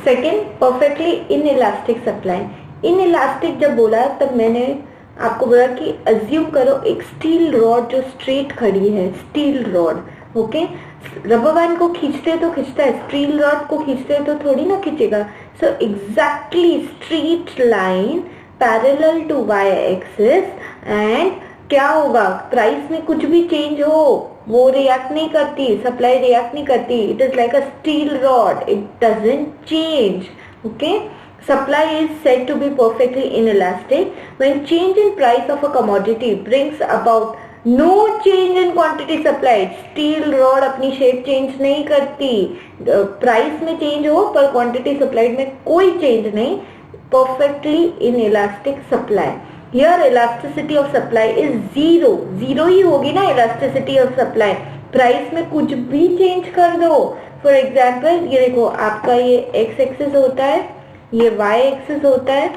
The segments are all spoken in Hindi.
Second, perfectly in elastic supply. In elastic जब बोला तब मैंने आपको बोला कि अज्यूम करो एक स्टील रॉड जो स्ट्रेट खड़ी है, steel rod, okay. Rubber band को खींचते तो खींचता है, स्टील रॉड को खींचते तो थोड़ी ना खींचेगा। So exactly straight line parallel to Y axis, and क्या होगा, प्राइस में कुछ भी चेंज हो वो रिएक्ट नहीं करती, सप्लाई रिएक्ट नहीं करती। It is like a steel rod, it doesn't change, okay. Supply is said to be perfectly inelastic when change in price of a commodity brings about no change in quantity supplied. Steel rod अपनी shape change नहीं करती, price में change हो पर quantity supplied में कोई change नहीं, perfectly inelastic supply. Here elasticity of supply is zero, zero ही होगी ना elasticity of supply, price में कुछ भी change कर दो। For example ये देखो आपका ये x axis होता है, ये y एक्सिस होता है,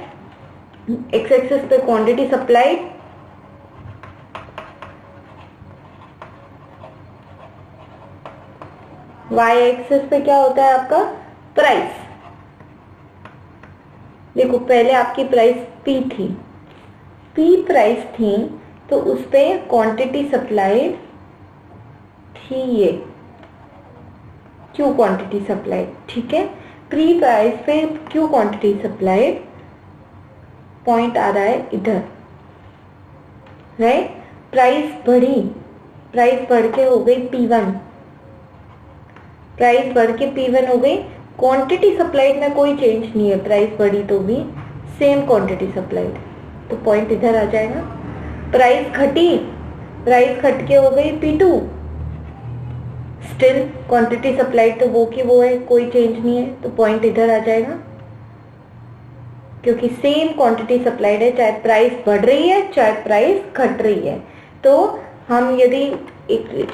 x एक्सिस पे क्वांटिटी सप्लाइड, y एक्सिस पे क्या होता है आपका प्राइस। देखो पहले आपकी प्राइस P थी, P प्राइस थी तो उस पे क्वांटिटी सप्लाइड थी ये Q क्वांटिटी सप्लाइड, ठीक है। प्री प्राइस पे क्यू क्वांटिटी सप्लाइड, पॉइंट आ रहा है इधर, राइट। प्राइस बढ़ी, प्राइस बढ़ के हो गई P1, प्राइस बढ़ के P1 हो गई, क्वांटिटी सप्लाइड में कोई चेंज नहीं है, प्राइस बढ़ी तो भी सेम क्वांटिटी सप्लाइड, तो पॉइंट इधर आ जाएगा। प्राइस घटी, प्राइस घट के हो गई P2, स्टिल क्वांटिटी सप्लाइड तो वो की वो है, कोई चेंज नहीं है, तो पॉइंट इधर आ जाएगा क्योंकि सेम क्वांटिटी सप्लाइड है, चाहे प्राइस बढ़ रही है चाहे प्राइस घट रही है। तो हम यदि एक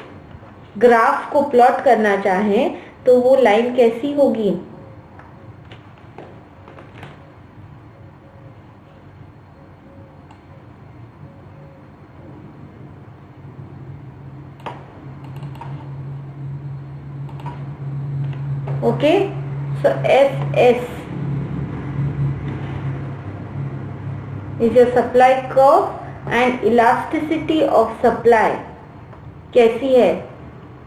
ग्राफ को प्लॉट करना चाहें तो वो लाइन कैसी होगी, okay, so SS is your supply curve and elasticity of supply कैसी है,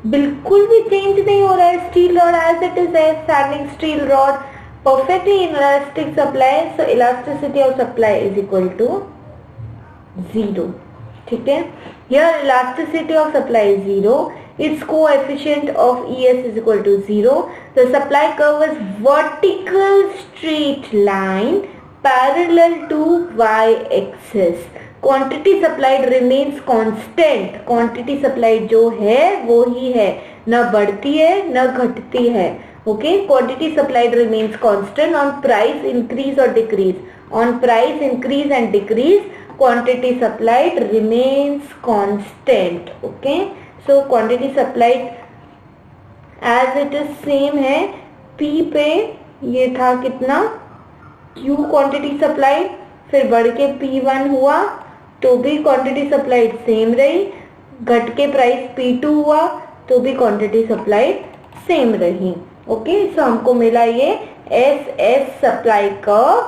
बिल्कुल भी चेंज नहीं हो रहा है, steel rod as it is है, standing steel rod, perfectly inelastic supply, so elasticity of supply is equal to 0, ठीक है। Here elasticity of supply is 0, its coefficient of ES is equal to 0. The supply curve is vertical straight line parallel to y-axis. Quantity supplied remains constant. Quantity supplied जो है वो ही है, न बढ़ती है न घटती है, okay. Quantity supplied remains constant on price increase or decrease. On price increase and decrease, quantity supplied remains constant, okay. So quantity supplied as it is same है, P पे ये था कितना Q क्वांटिटी सप्लाइड, फिर बढ़ के P1 हुआ तो भी क्वांटिटी सप्लाइड सेम रही, घट के प्राइस P2 हुआ तो भी क्वांटिटी सप्लाइड सेम रही, ओके। सो हमको मिला ये SS supply curve,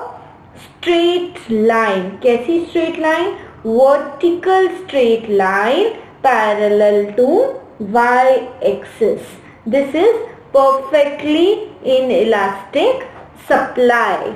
straight line, कैसी straight line, vertical straight line parallel to y-axis. This is perfectly inelastic supply.